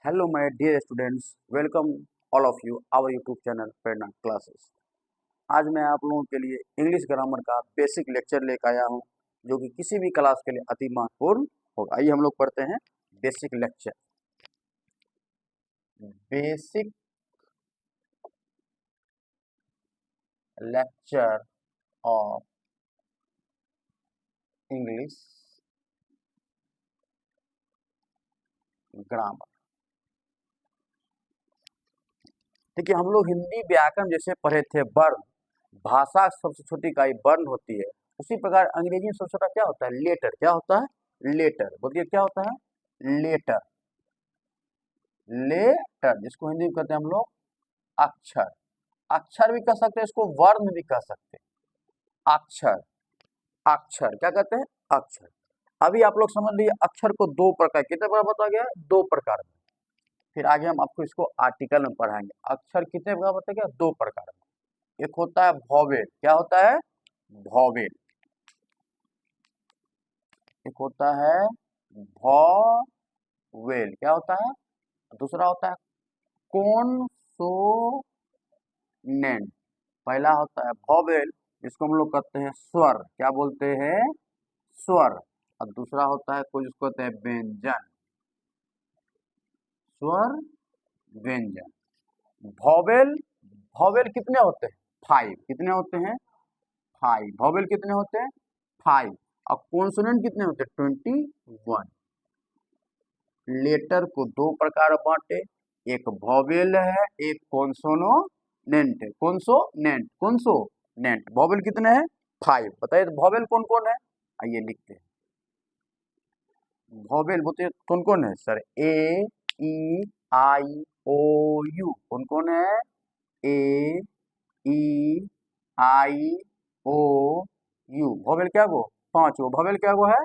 Hello my dear students, welcome all of you our YouTube channel Prerna classes. आज मैं आप लोगों के लिए इंग्लिश ग्रामर का बेसिक लेक्चर लेकर आया हूं, जो कि किसी भी क्लास के लिए अति महत्वपूर्ण होगा। आइए हम लोग पढ़ते हैं basic lecture. Basic lecture of English grammar. देखिए, हम लोग हिंदी व्याकरण जैसे पढ़े थे वर्ण, भाषा सबसे छोटी इकाई वर्ण होती है। उसी प्रकार अंग्रेजी में सबसे छोटा क्या होता है? लेटर। क्या होता है? लेटर। बोलिए क्या होता है? लेटर। लेटर जिसको हिंदी में कहते हैं हम लोग अक्षर। अक्षर भी कह सकते हैं, इसको वर्ण भी कह सकते हैं। अक्षर, अक्षर क्या कहते हैं? अक्षर। अभी आप लोग समझ लीजिए, अक्षर को दो प्रकार, कितने प्रकार बताया गया? दो प्रकार में। फिर आगे हम आपको इसको आर्टिकल में पढ़ाएंगे। अक्षर कितने प्रकार बताया गया? दो प्रकार में। एक होता है वॉवेल। क्या होता है? वॉवेल। एक होता है वॉवेल। क्या होता है? दूसरा होता है कॉन्सोनेंट। पहला होता है वॉवेल, जिसको हम लोग कहते हैं स्वर। क्या बोलते हैं? स्वर। और दूसरा होता है कुछ जिसको कहते हैं व्यंजन। स्वर, व्यंजन। वॉवेल, वॉवेल कितने होते हैं? 5। कितने होते हैं? 5। वॉवेल कितने होते हैं? 5। और कॉन्सोनेंट कितने होते हैं? 21। लेटर को दो प्रकार बांटे, एक वॉवेल है, एक कॉन्सोनेंट है। कॉन्सोनेंट। वॉवेल कितने हैं? 5। बताइए तो वॉवेल कौन कौन है? आइए लिखते हैं। वॉवेल बोलते कौन कौन है sir? A, E, I, O, you. कौन कौन है? ए, ई, आई, ओ, यू। वॉवेल क्या गो? 5 गो। वॉवेल क्या गो है?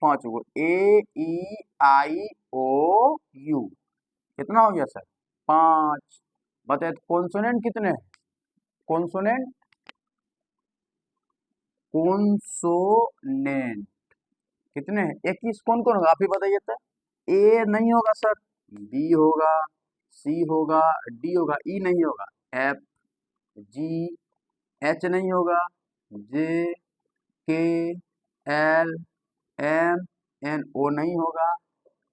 5 गो। ए, ई, आई, ओ, यू। कितना हो गया सर? 5। बताइए कॉन्सोनेंट कितने हैं? कॉन्सोनेंट, कॉन्सोनेंट कितने हैं? 21। कौन कौन होगा? आप ही बताइए तो। ए नहीं होगा सर, बी होगा, सी होगा, डी होगा, ई नहीं होगा, एफ, जी, एच नहीं होगा, जे, के, एल, एम, एन, ओ नहीं होगा,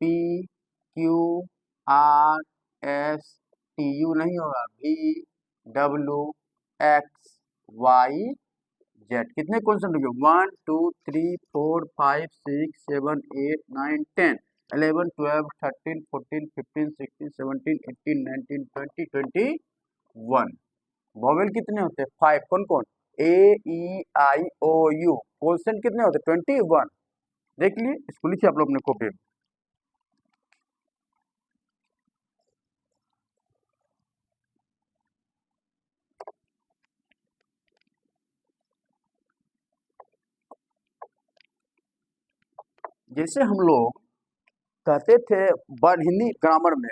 P, Q, R, S, T, U नहीं होगा, V, W, X, Y, Z. कितने क्वेश्चन होंगे? 1 2 3 4 5 6 7 8 9 10 11 12 13 14 15 16 17 18 19 20 21। वॉवेल कितने होते हैं? 5। कौन कौन? ए, ई, आई, ओ, यू। क्वेश्चन कितने होते हैं? 21। देख लिए, इसको लिखिए आप लोग अपने कॉपी में। जैसे हम लोग कहते थे वर्ण, हिंदी ग्रामर में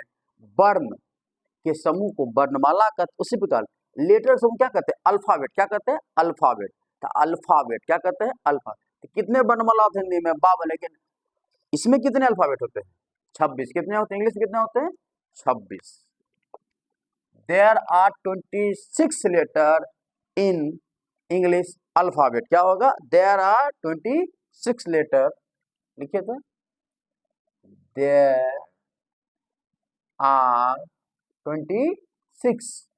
वर्ण के समूह को वर्णमाला कहते, उसी प्रकार लेटर समूह क्या कहते हैं? अल्फाबेट। क्या कहते हैं? अल्फाबेट। तो अल्फाबेट क्या कहते हैं? अल्फा। तो कितने वर्णमाला होते हैं हिंदी में? 52। लेकिन इसमें कितने अल्फाबेट होते हैं? 26। कितने होते हैं? इंग्लिश कितने होते हैं? 26। There are 26 letter in English alphabet. क्या होगा? There are 26 letter. लिखिए तो। There are 26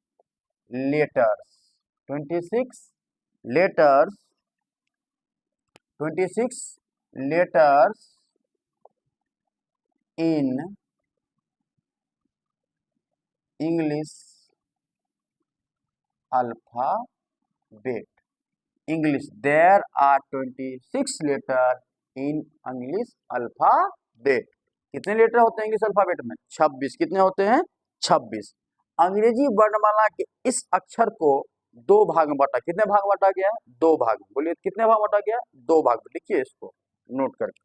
letters, 26 letters, 26 letters in English alphabet. English, there are 26 letters in English alphabet. कितने लेटर होते हैं इंग्लिश अल्फाबेट में? 26। कितने होते हैं? 26। अंग्रेजी वर्णमाला के इस अक्षर को दो भाग में बांटा। कितने भाग बांटा गया है? दो भाग में। बोलिए कितने भाग बांटा गया? दो भाग में। लिखिए इसको नोट करके।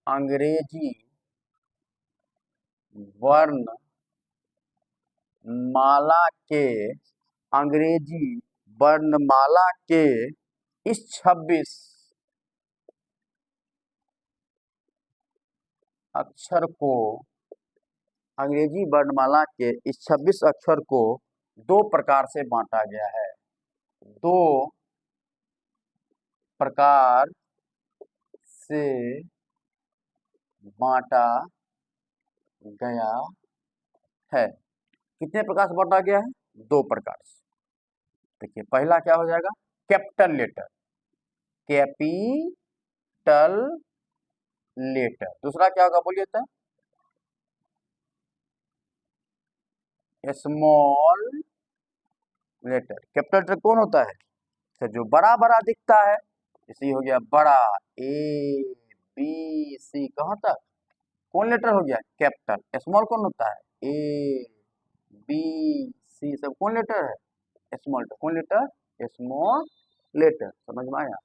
अंग्रेजी वर्ण माला के, अंग्रेजी वर्णमाला के इस 26 अक्षर को, अंग्रेजी वर्णमाला के इस 26 अक्षर को दो प्रकार से बांटा गया है। दो प्रकार से बांटा गया है। कितने प्रकार से बांटा गया है? दो प्रकार से। देखिए पहला क्या हो जाएगा? Capital letter, capital letter. दूसरा क्या होगा बोलिए तो? Small letter. कैपिटल लेटर कौन होता है? तो जो बड़ा बड़ा दिखता है, इसी हो गया बड़ा, ए बी सी, कहाँ तक? कौन लेटर हो गया? कैपिटल। स्मॉल कौन होता है? ए बी सी, सब कौन लेटर है? Small letter. कौन लेटर? Small letter. समझ में आया?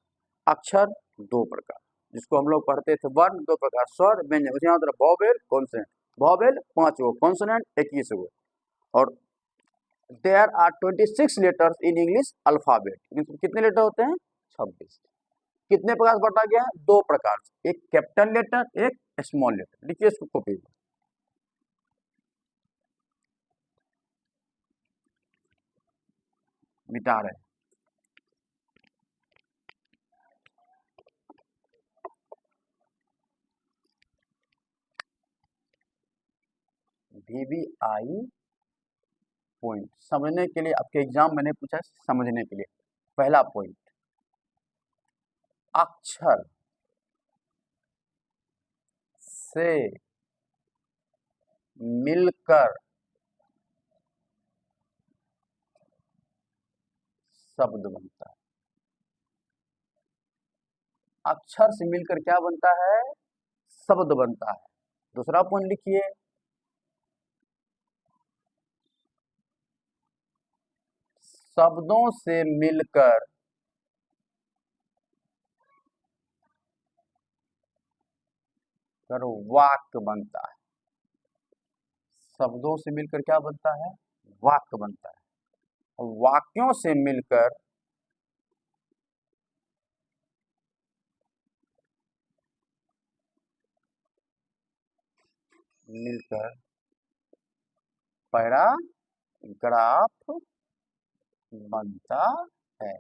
अक्षर दो प्रकार, जिसको हम लोग पढ़ते थे वर्ण दो प्रकार, स्वर व्यंजन। उसी तरह वॉवेल कॉन्सोनेंट। वॉवेल 5 गो, कॉन्सोनेंट 21 गो। और there are 26 letters in English alphabet. कितने लेटर होते हैं? 26। कितने प्रकार से बांटा गया है? दो प्रकार से, एक कैपिटल लेटर, एक स्मॉल लेटर। लिखिए इसको कॉपी में। मिटा रहे हैं। VVI पॉइंट समझने के लिए, आपके एग्जाम मैंने पूछा समझने के लिए। पहला पॉइंट, अक्षर से मिलकर शब्द बनता है। अक्षर से मिलकर क्या बनता है? शब्द बनता है। दूसरा पॉइंट लिखिए, शब्दों से मिलकर वाक्य बनता है। शब्दों से मिलकर क्या बनता है? वाक्य बनता है। और वाक्यों से मिलकर पैराग्राफ बनता है।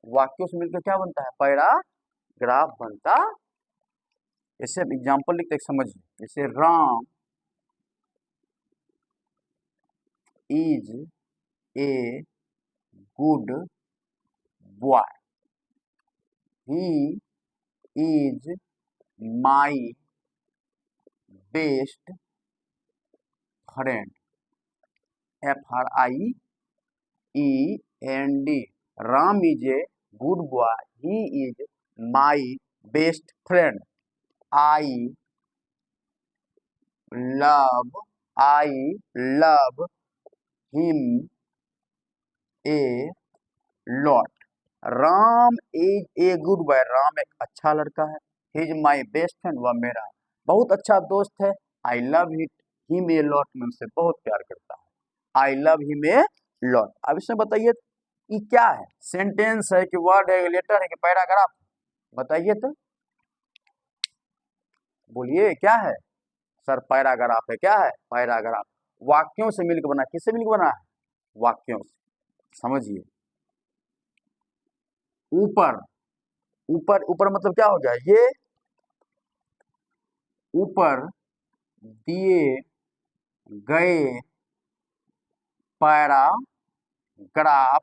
वाक्यों से मिलकर क्या बनता है? पैराग्राफ बनता। जैसे एग्जांपल लिखते समझिए, जैसे Ram is a good boy, he is my best friend, FRIEND। Ram is a good boy, he is my best friend, I love him a lot. Ram is a good boy, Ram एक अच्छा लड़का है। He is my best friend, वह मेरा बहुत अच्छा दोस्त है। आई लव हिम ए लॉट, मैं उनसे बहुत प्यार करता हूँ। आई लव हिम ए लॉट। अब इसमें बताइए ये क्या है? सेंटेंस है कि वर्ड है, लेटर है कि पैराग्राफ? बताइए तो, बोलिए क्या है? सर पैराग्राफ है। क्या है? पैराग्राफ। वाक्यों से मिलकर बना। किससे मिलकर बना है? वाक्यों से। समझिए, ऊपर ऊपर ऊपर मतलब क्या हो गया? ये ऊपर दिए गए पैराग्राफ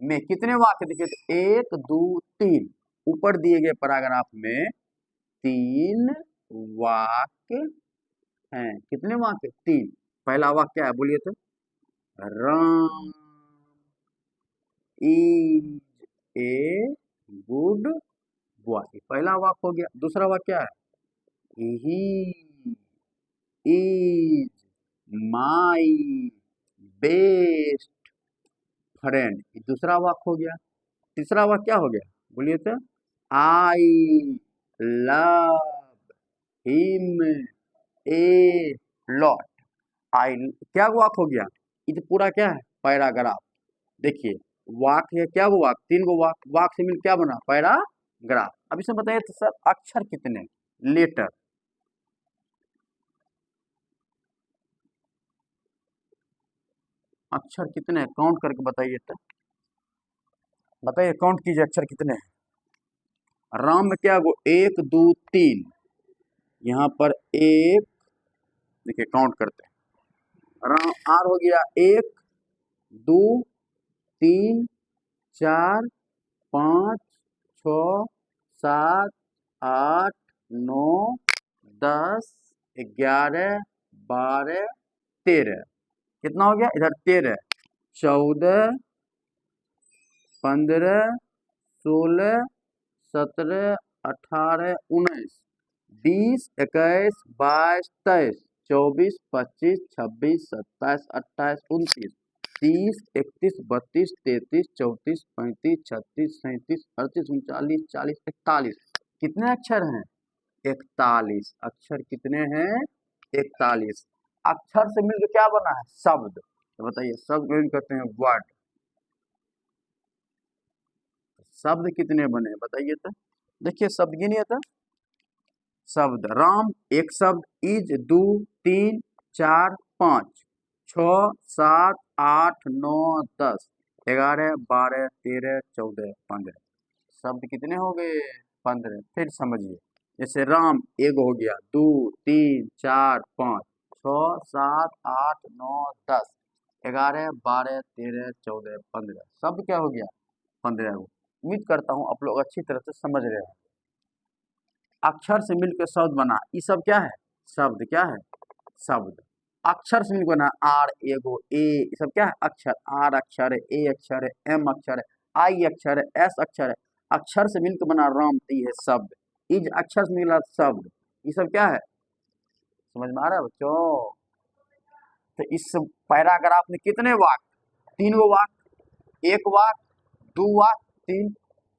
में कितने वाक्य दिखे? 1 2 3। ऊपर दिए गए पैराग्राफ में 3 वाक्य हैं। कितने वाक्य? 3। पहला वाक्य क्या है बोलिए तो? Ram is a good boy, पहला वाक्य हो गया। दूसरा वाक्य क्या है? He is my best friend, दूसरा वाक्य हो गया। तीसरा वाक्य क्या हो गया बोलिए तो? I love him a lot. I क्या वाक्य हो गया? ये तो पूरा क्या है? पैराग्राफ। देखिए वाक्य क्या वो वाक्य? 3 गो वाक्य, वाक्य से मिल क्या बना? पैराग्राफ। अब इसमें बताइए तो सर अक्षर कितने? लेटर अक्षर कितने हैं काउंट करके बताइए तो, बताइए काउंट कीजिए अक्षर कितने हैं। राम में क्या गो 1 2 3, यहाँ पर 1, देखिए काउंट करते हैं। राम आर हो गया 1 2 3 4 5 6 7 8 9 10 11 12 13, कितना हो गया इधर 13 14 15 16 17 18 19 20 21 22 23 24 25 26 27 28 29 30 31 32 33 34 35 36 37 38 39 40 41, कितने अक्षर हैं 41 अक्षर, कितने हैं 41। अक्षर से मिलकर क्या बना है शब्द, तो बताइए शब्द को कहते हैं वर्ड। शब्द कितने बने बताइए तो, देखिए शब्द गिनिए तो। शब्द राम एक शब्द, इज 2 3 4 5 6 7 8 9 10 11 12 13 14 15, शब्द कितने हो गए 15। फिर समझिए जैसे राम एक हो गया 2 3 4 5 6 7 8 9 10 11 12 13 14 15, शब्द क्या हो गया 15 को। उम्मीद करता हूँ आप लोग अच्छी तरह से समझ रहे हैं। अक्षर से मिलकर शब्द बना, ये सब क्या है शब्द, क्या है शब्द। अक्षर से मिलकर बना आर एगो ए, ये सब क्या है अक्षर, आर अक्षर है, ए अक्षर है, एम अक्षर है, आई अक्षर है, एस अक्षर है। अक्षर से मिलकर बना राम, ती है शब्द। इज अक्षर से मिला शब्द, ये सब क्या है समझ में आ रहा है बच्चों। तो इस पैराग्राफ में कितने वाक्य, 3 गो वाक्य, 1 वाक्य 2 वाक्य 3,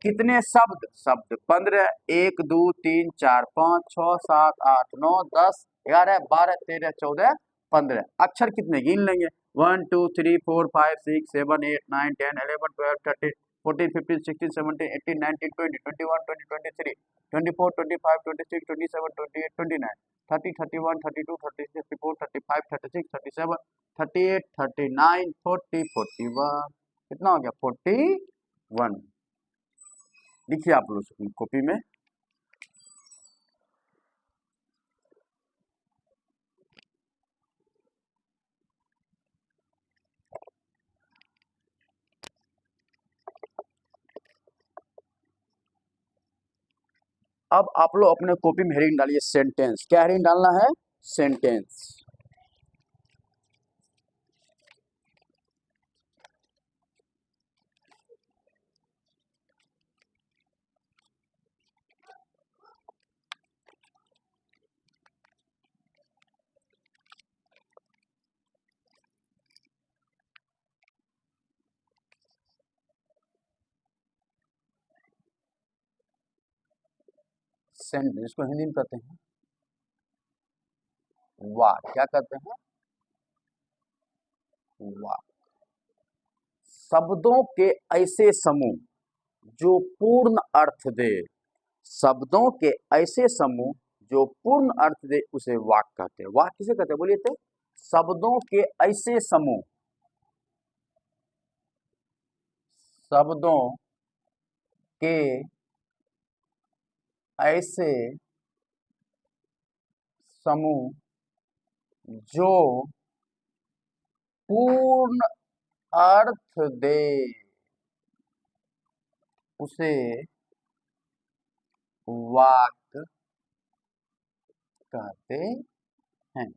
कितने शब्द, शब्द 15, 1 2 3 4 5 6 7 8 9 10 11 12 13 14 15, अक्षर कितने गिन लेंगे 1 2 3 4 5 6 7 8 9 10 11 12 13 14 15 16 17 18 19 20 21 22 23 24 25 26 27 28 29 30 31 32 33 34 35 36 37 38 39 40 41, कितना हो गया 41। लिखिए आप लोग अपनी कॉपी में। अब आप लोग अपने कॉपी में हेडिंग डालिए सेंटेंस, क्या हेडिंग डालना है सेंटेंस। सेंटेंस इसको हिंदी में कहते हैं वाक्य, क्या कहते हैं वाक्य। शब्दों के ऐसे समूह जो पूर्ण अर्थ दे, शब्दों के ऐसे समूह जो पूर्ण अर्थ दे उसे वाक्य कहते हैं। वाक्य किसे कहते हैं बोलिए तो, शब्दों के ऐसे समूह, शब्दों के ऐसे समूह जो पूर्ण अर्थ दे उसे वाक्य कहते हैं।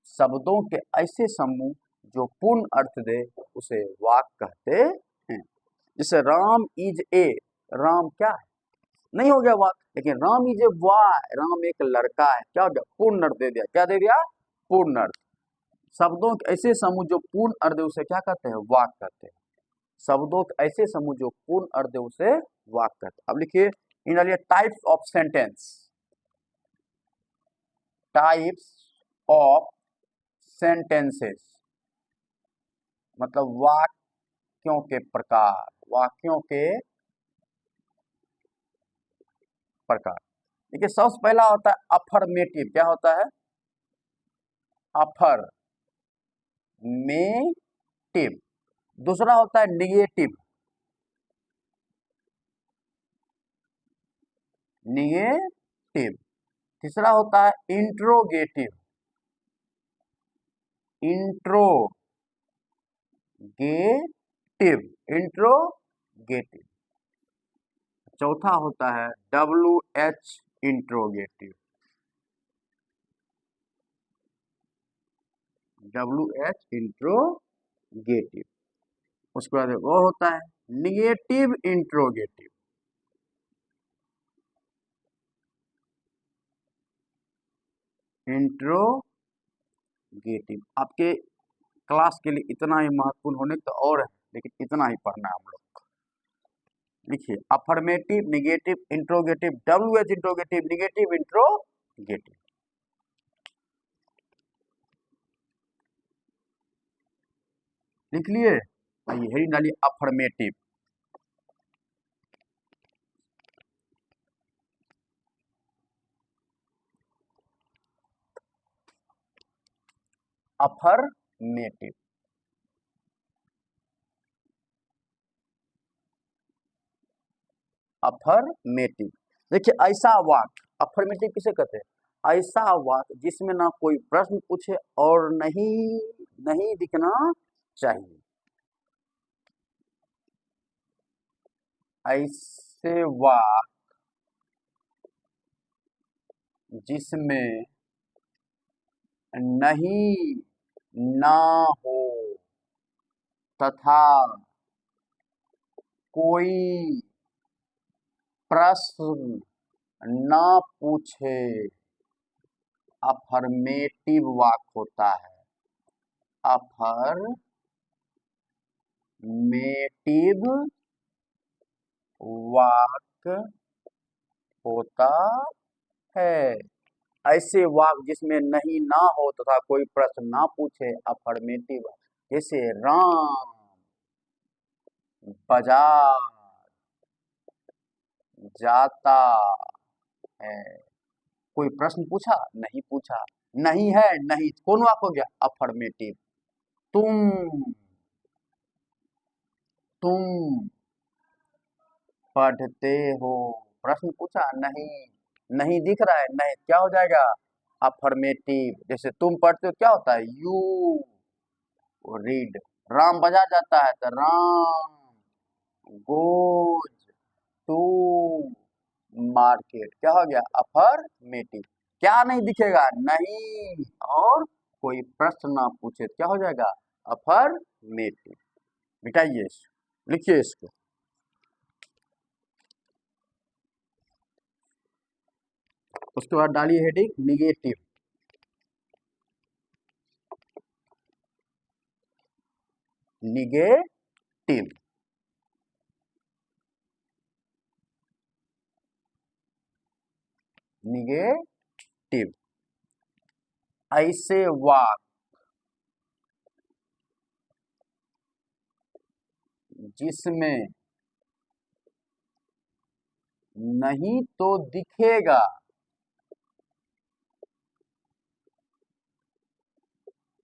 शब्दों के ऐसे समूह जो पूर्ण अर्थ दे उसे वाक्य कहते हैं। जैसे राम इज ए, राम क्या है नहीं हो गया वाक्य, लेकिन Ram is a boy, Ram एक लड़का है, क्या हो गया पूर्ण अर्थ दे दिया, क्या दे दिया पूर्ण अर्थ। शब्दों के ऐसे समूह जो पूर्ण अर्थ दे उसे क्या कहते हैं वाक्य कहते हैं। शब्दों के ऐसे समूह जो पूर्ण अर्थ दे उसे वाक्य कहते हैं। अब लिखिए इन डालिए types of sentence, types of sentences मतलब वाक्यों के प्रकार, वाक्यों के प्रकार। देखिए सबसे पहला होता है अफर्मेटिव, क्या होता है अफर में दूसरा होता है निगेटिव, निगेटिव। तीसरा होता है इंट्रोगेटिव, इंट्रोगेटिव, इंट्रोगेटिव। चौथा होता है WH इंट्रोगेटिव, WH इंट्रोगेटिव। उसके बाद वो होता है निगेटिव इंट्रोगेटिव, इंट्रोगेटिव। आपके क्लास के लिए इतना ही महत्वपूर्ण होने तो और है, लेकिन इतना ही पढ़ना है हम लोग को। लिखिए affirmative, negative, interrogative, WH interrogative, negative interrogative. लिख लिए? हेडिंग डालिए अफर्मेटिव। Affirmative, affirmative. देखिए ऐसा वाक्य, अफर्मेटिव किसे कहते हैं? ऐसा वाक्य जिसमें ना कोई प्रश्न पूछे और नहीं दिखना चाहिए। ऐसे वाक्य जिसमें नहीं, ना हो तथा कोई प्रश्न ना पूछे, अफर्मेटिव वाक्य होता है। अफर्मेटिव वाक्य होता है। ऐसे वाक्य जिसमें नहीं, ना हो तथा कोई प्रश्न ना पूछे, अफर्मेटिव। जैसे राम बाजार जाता है। कोई प्रश्न पूछा? नहीं पूछा। नहीं है, नहीं। कौन वाक्य हो गया? अफर्मेटिव। तुम पढ़ते हो? प्रश्न पूछा? नहीं। नहीं दिख रहा है? नहीं। क्या हो जाएगा? अफर्मेटिव। जैसे तुम पढ़ते हो क्या होता है? You read. राम बाजार जाता है तो राम गोज टू मार्केट। क्या हो गया? अफर्मेटिव। क्या नहीं दिखेगा? नहीं और कोई प्रश्न ना पूछे, क्या हो जाएगा? अफर्मेटिव। मिटाइए इसको, लिखिए इसको। उसके बाद डालिए हेडिंग निगेटिव। Negative, negative. ऐसे वाक्य जिसमें नहीं तो दिखेगा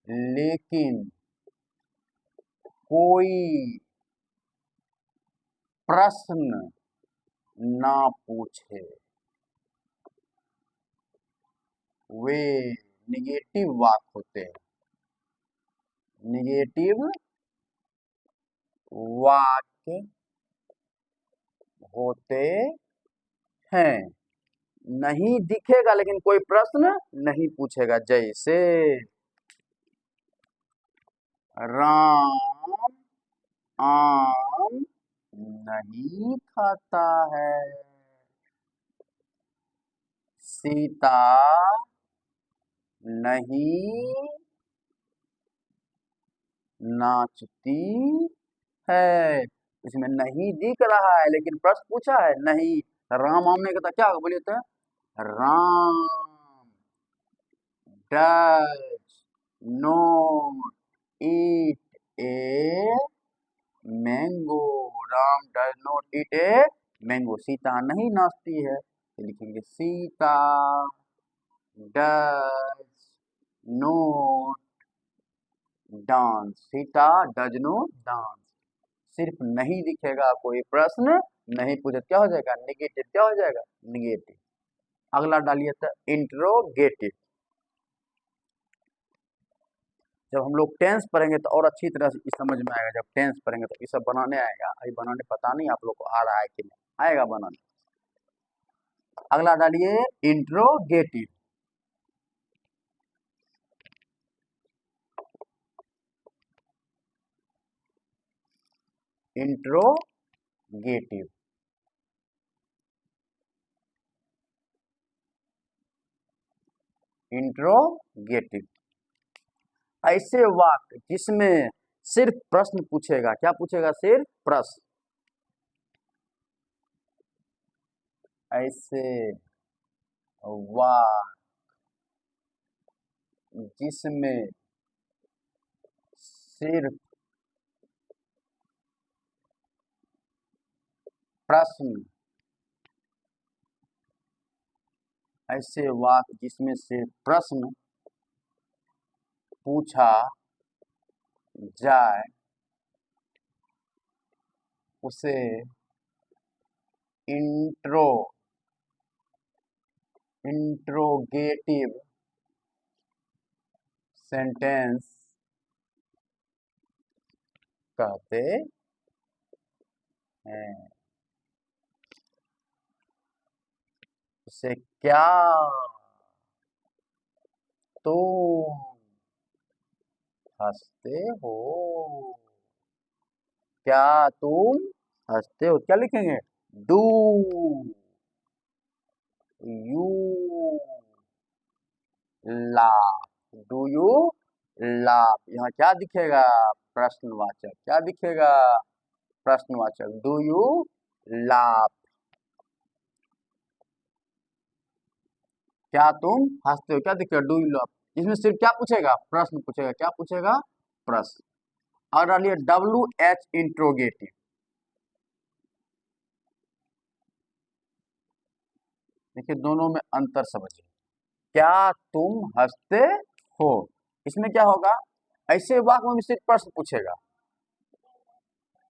लेकिन कोई प्रश्न ना पूछे, वे निगेटिव वाक्य होते हैं। निगेटिव वाक्य होते हैं। नहीं दिखेगा लेकिन कोई प्रश्न नहीं पूछेगा। जैसे राम आम नहीं खाता है, सीता नहीं नाचती है। इसमें नहीं दिख रहा है लेकिन प्रश्न पूछा है नहीं। राम आम नहीं कहता, क्या होगा बोलिए तो? Ram does not eat a mango. Ram does not eat a mango. Sita नहीं नाचती है तो लिखेंगे Sita does not dance, Sita does not dance. सिर्फ नहीं दिखेगा, कोई प्रश्न नहीं पूछे, क्या हो जाएगा? निगेटिव। क्या हो जाएगा? निगेटिव। अगला डालिए तो इंट्रोगेटिव। जब हम लोग टेंस पढ़ेंगे तो और अच्छी तरह से समझ में आएगा। जब टेंस पढ़ेंगे तो ये सब बनाने आएगा। अभी बनाने पता नहीं आप लोग को आ रहा है कि नहीं, आएगा बनाने। अगला डालिए इंट्रोगेटिव। इंट्रोगेटिव, इंट्रोगेटिव ऐसे वाक्य जिसमें सिर्फ प्रश्न पूछेगा। क्या पूछेगा? सिर्फ प्रश्न। ऐसे वाक्य जिसमें सिर्फ प्रश्न, ऐसे वाक्य जिसमें सिर्फ प्रश्न पूछा जाए उसे इंट्रोगेटिव सेंटेंस कहते हैं। उसे क्या तुम हंसते हो? क्या तुम हंसते हो? क्या लिखेंगे? Do you laugh? Do you laugh? यहाँ क्या दिखेगा? प्रश्नवाचक। क्या दिखेगा? प्रश्नवाचक। Do you laugh? क्या तुम हंसते हो? क्या दिखेगा? Do you laugh. इसमें सिर्फ क्या पूछेगा? प्रश्न पूछेगा। क्या पूछेगा? प्रश्न। और डालिए WH इंट्रोगेटिव। देखिए दोनों में अंतर समझिए। क्या तुम हंसते हो, इसमें क्या होगा? ऐसे वाक्य में सिर्फ प्रश्न पूछेगा।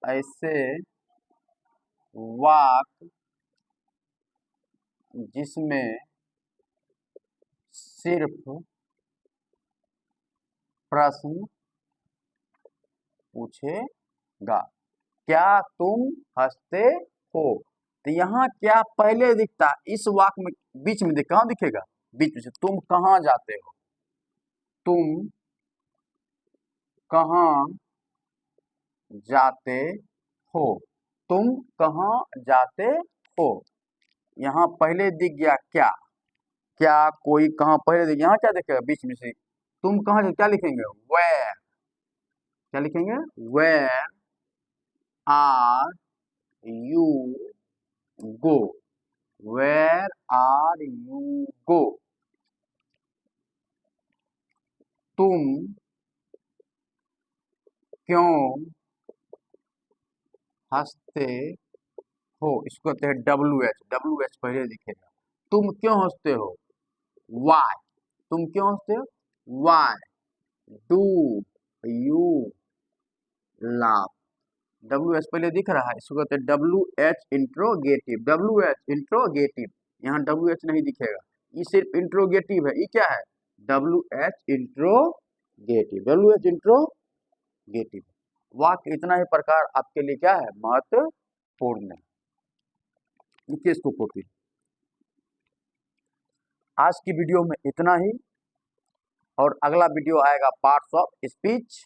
ऐसे वाक्य जिसमें सिर्फ प्रश्न पूछेगा। क्या तुम हंसते हो? तो यहाँ क्या पहले दिखता? इस वाक्य में बीच में कहाँ दिखेगा? बीच में से। तुम कहाँ जाते हो? तुम कहाँ जाते हो? तुम कहाँ जाते हो? यहाँ पहले दिख गया क्या? क्या कोई कहाँ पहले दिख? यहाँ क्या दिखेगा? बीच में से। तुम कहाँ से? क्या लिखेंगे? वेयर। क्या लिखेंगे? Where are you go? Where are you go? तुम क्यों हंसते हो? इसको कहते हैं WH। WH पहले दिखेगा। तुम क्यों हंसते हो? वाई। तुम क्यों हंसते हो? Why do you laugh? WH पहले दिख रहा है, इसको कहते हैं WH इंट्रोगेटिव। WH interrogative. यहाँ WH नहीं दिखेगा, ये सिर्फ इंट्रोगेटिव है। ये क्या है? WH interrogative. WH interrogative. वाक्य इतना ही प्रकार आपके लिए क्या है? महत्वपूर्ण है। लिखिए इसको कॉपी। आज की वीडियो में इतना ही, और अगला वीडियो आएगा पार्ट्स ऑफ स्पीच।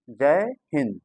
जय हिंद।